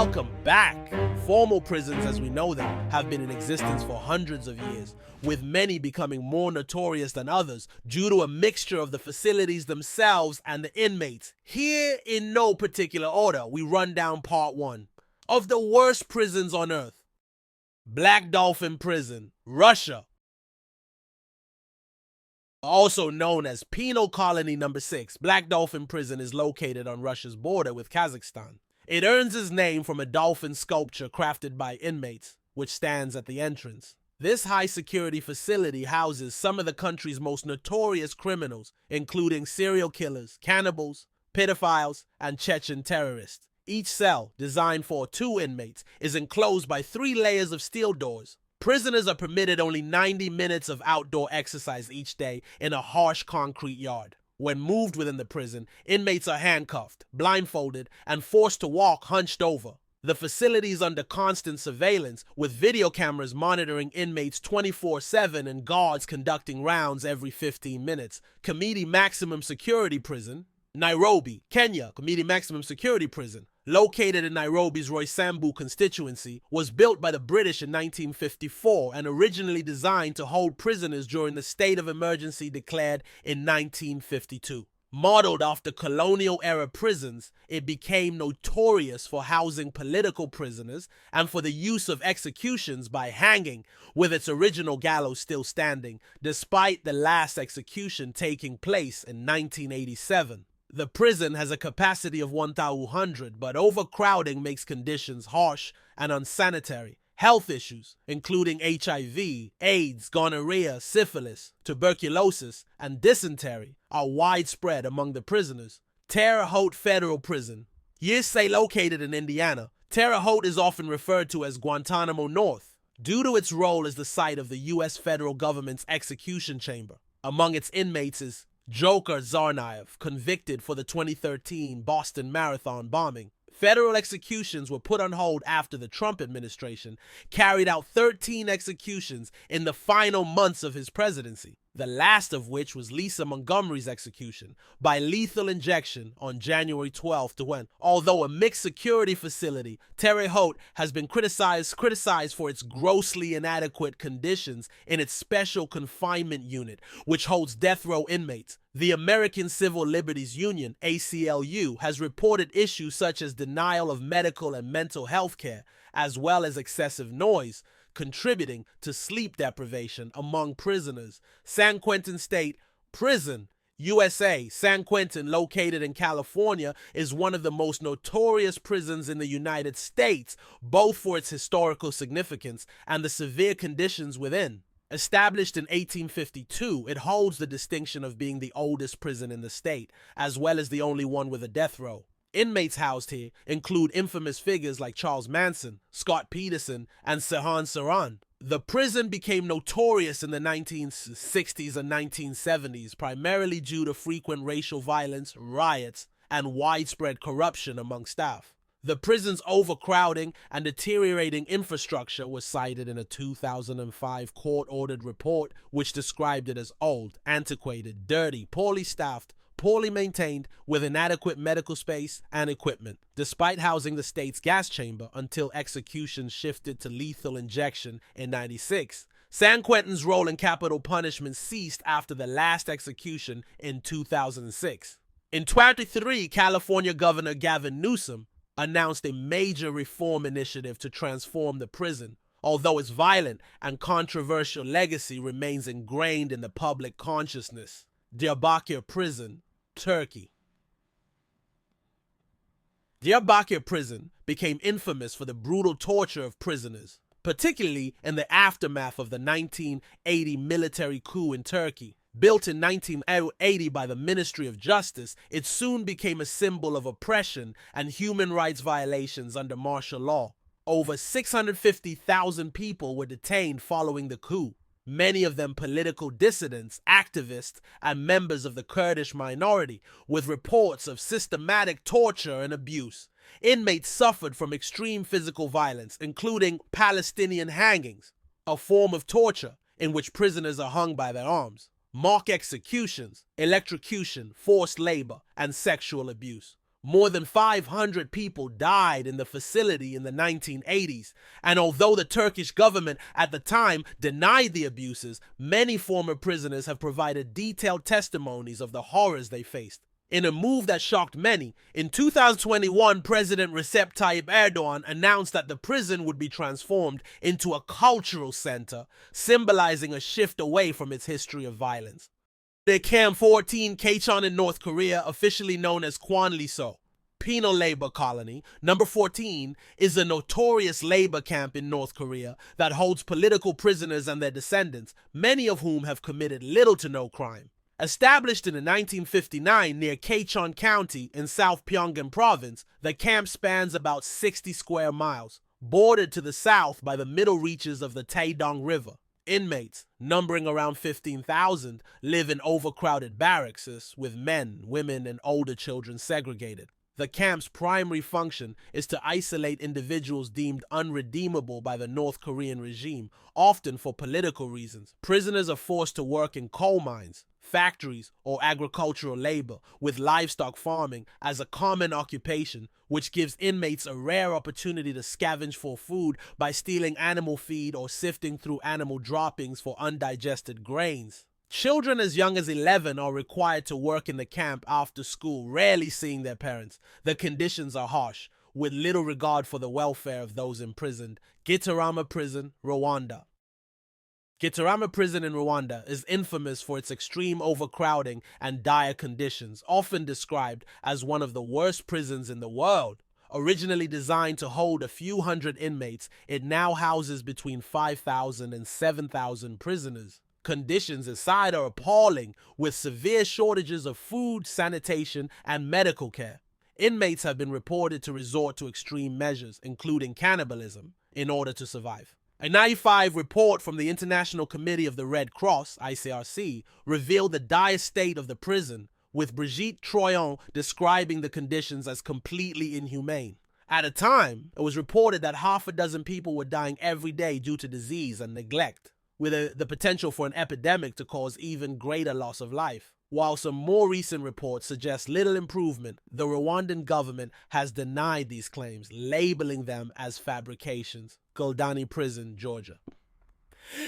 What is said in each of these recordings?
Welcome back! Formal prisons as we know them have been in existence for hundreds of years, with many becoming more notorious than others due to a mixture of the facilities themselves and the inmates. Here, in no particular order, we run down part 1 of the worst prisons on earth. Black Dolphin Prison, Russia. Also known as Penal Colony No. 6, Black Dolphin Prison is located on Russia's border with Kazakhstan. It earns its name from a dolphin sculpture crafted by inmates, which stands at the entrance. This high-security facility houses some of the country's most notorious criminals, including serial killers, cannibals, pedophiles, and Chechen terrorists. Each cell, designed for 2 inmates, is enclosed by 3 layers of steel doors. Prisoners are permitted only 90 minutes of outdoor exercise each day in a harsh concrete yard. When moved within the prison, inmates are handcuffed, blindfolded, and forced to walk hunched over. The facility is under constant surveillance, with video cameras monitoring inmates 24/7 and guards conducting rounds every 15 minutes. Committee Maximum Security Prison, Nairobi, Kenya. Committee Maximum Security Prison, located in Nairobi's Roysambu constituency, was built by the British in 1954 and originally designed to hold prisoners during the state of emergency declared in 1952. Modeled after colonial-era prisons, it became notorious for housing political prisoners and for the use of executions by hanging, with its original gallows still standing, despite the last execution taking place in 1987. The prison has a capacity of 1,200, but overcrowding makes conditions harsh and unsanitary. Health issues, including HIV, AIDS, gonorrhea, syphilis, tuberculosis, and dysentery, are widespread among the prisoners. Terre Haute Federal Prison. Yersay, located in Indiana, Terre Haute is often referred to as Guantanamo North, due to its role as the site of the U.S. federal government's execution chamber. Among its inmates is Joker Tsarnaev, convicted for the 2013 Boston Marathon bombing. Federal executions were put on hold after the Trump administration carried out 13 executions in the final months of his presidency, the last of which was Lisa Montgomery's execution by lethal injection on January 12th. Although a mixed security facility, Terre Haute has been criticized for its grossly inadequate conditions in its special confinement unit, which holds death row inmates. The American Civil Liberties Union, ACLU, has reported issues such as denial of medical and mental health care, as well as excessive noise, contributing to sleep deprivation among prisoners. San Quentin State Prison, USA. San Quentin, located in California, is one of the most notorious prisons in the United States, both for its historical significance and the severe conditions within. Established in 1852, it holds the distinction of being the oldest prison in the state, as well as the only one with a death row. Inmates housed here include infamous figures like Charles Manson, Scott Peterson, and Sirhan Sirhan. The prison became notorious in the 1960s and 1970s, primarily due to frequent racial violence, riots, and widespread corruption among staff. The prison's overcrowding and deteriorating infrastructure was cited in a 2005 court-ordered report which described it as old, antiquated, dirty, poorly staffed, poorly maintained, with inadequate medical space and equipment, despite housing the state's gas chamber until execution shifted to lethal injection in '96. San Quentin's role in capital punishment ceased after the last execution in 2006. In 2023, California Governor Gavin Newsom announced a major reform initiative to transform the prison, although its violent and controversial legacy remains ingrained in the public consciousness. Diyarbakir Prison, Turkey. Diyarbakir Prison became infamous for the brutal torture of prisoners, particularly in the aftermath of the 1980 military coup in Turkey. Built in 1980 by the Ministry of Justice, it soon became a symbol of oppression and human rights violations under martial law. Over 650,000 people were detained following the coup, many of them political dissidents, activists, and members of the Kurdish minority, with reports of systematic torture and abuse. Inmates suffered from extreme physical violence, including Palestinian hangings, a form of torture in which prisoners are hung by their arms, mock executions, electrocution, forced labor, and sexual abuse. More than 500 people died in the facility in the 1980s, and although the Turkish government at the time denied the abuses, many former prisoners have provided detailed testimonies of the horrors they faced. In a move that shocked many, in 2021, President Recep Tayyip Erdogan announced that the prison would be transformed into a cultural center, symbolizing a shift away from its history of violence. The Camp 14 Kachon in North Korea, officially known as Kwanliso, penal labor colony, number 14, is a notorious labor camp in North Korea that holds political prisoners and their descendants, many of whom have committed little to no crime. Established in 1959 near Kachon County in South Pyongan Province, the camp spans about 60 square miles, bordered to the south by the middle reaches of the Taedong River. Inmates, numbering around 15,000, live in overcrowded barracks with men, women, and older children segregated. The camp's primary function is to isolate individuals deemed unredeemable by the North Korean regime, often for political reasons. Prisoners are forced to work in coal mines, factories, or agricultural labor, with livestock farming as a common occupation, which gives inmates a rare opportunity to scavenge for food by stealing animal feed or sifting through animal droppings for undigested grains. Children as young as 11 are required to work in the camp after school, rarely seeing their parents. The conditions are harsh, with little regard for the welfare of those imprisoned. Gitarama Prison, Rwanda. Gitarama Prison in Rwanda is infamous for its extreme overcrowding and dire conditions, often described as one of the worst prisons in the world. Originally designed to hold a few hundred inmates, it now houses between 5,000 and 7,000 prisoners. Conditions inside are appalling, with severe shortages of food, sanitation, and medical care. Inmates have been reported to resort to extreme measures, including cannibalism, in order to survive. A 1995 report from the International Committee of the Red Cross, ICRC, revealed the dire state of the prison, with Brigitte Troyon describing the conditions as completely inhumane. At a time, it was reported that half a dozen people were dying every day due to disease and neglect, with the potential for an epidemic to cause even greater loss of life. While some more recent reports suggest little improvement, the Rwandan government has denied these claims, labeling them as fabrications. Goldani Prison, Georgia.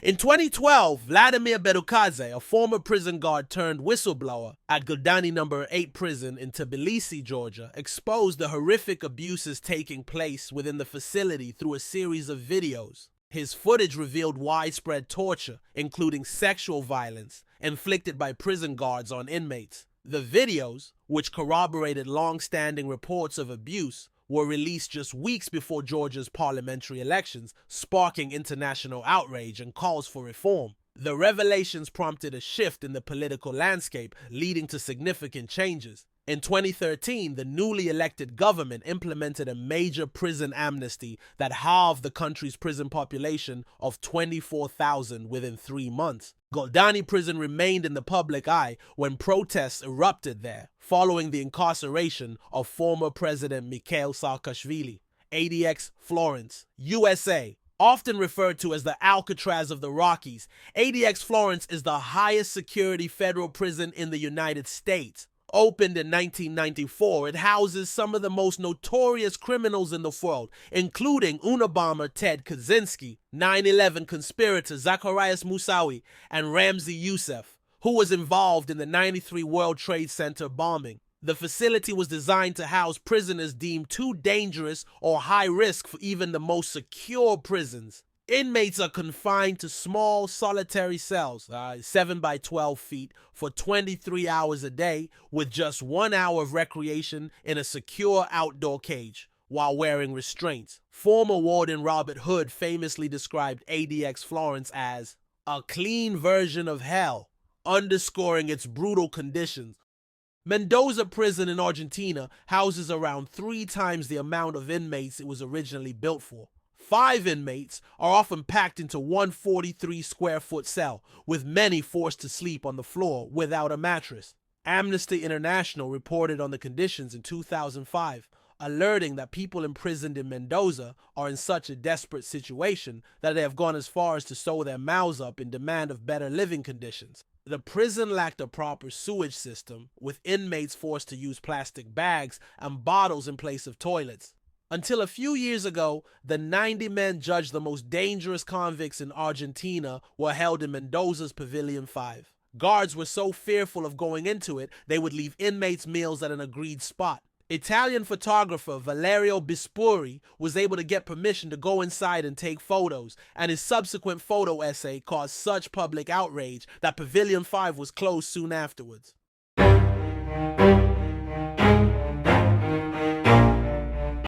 In 2012, Vladimir Berukadze, a former prison guard turned whistleblower at Goldani No. 8 prison in Tbilisi, Georgia, exposed the horrific abuses taking place within the facility through a series of videos. His footage revealed widespread torture, including sexual violence, inflicted by prison guards on inmates. The videos, which corroborated long-standing reports of abuse, were released just weeks before Georgia's parliamentary elections, sparking international outrage and calls for reform. The revelations prompted a shift in the political landscape, leading to significant changes. In 2013, the newly elected government implemented a major prison amnesty that halved the country's prison population of 24,000 within 3 months. Goldani Prison remained in the public eye when protests erupted there, following the incarceration of former President Mikhail Saakashvili. ADX Florence, USA. Often referred to as the Alcatraz of the Rockies, ADX Florence is the highest security federal prison in the United States. Opened in 1994, it houses some of the most notorious criminals in the world, including Unabomber Ted Kaczynski, 9/11 conspirator Zacarias Moussaoui, and Ramzi Youssef, who was involved in the '93 World Trade Center bombing. The facility was designed to house prisoners deemed too dangerous or high risk for even the most secure prisons. Inmates are confined to small, solitary cells, 7 by 12 feet, for 23 hours a day, with just 1 hour of recreation in a secure outdoor cage, while wearing restraints. Former warden Robert Hood famously described ADX Florence as a clean version of hell, underscoring its brutal conditions. Mendoza Prison in Argentina houses around 3 times the amount of inmates it was originally built for. 5 inmates are often packed into one 43-square-foot cell, with many forced to sleep on the floor without a mattress. Amnesty International reported on the conditions in 2005, alerting that people imprisoned in Mendoza are in such a desperate situation that they have gone as far as to sew their mouths up in demand of better living conditions. The prison lacked a proper sewage system, with inmates forced to use plastic bags and bottles in place of toilets. Until a few years ago, the 90 men judged the most dangerous convicts in Argentina were held in Mendoza's Pavilion 5. Guards were so fearful of going into it, they would leave inmates' meals at an agreed spot. Italian photographer Valerio Bispuri was able to get permission to go inside and take photos, and his subsequent photo essay caused such public outrage that Pavilion 5 was closed soon afterwards.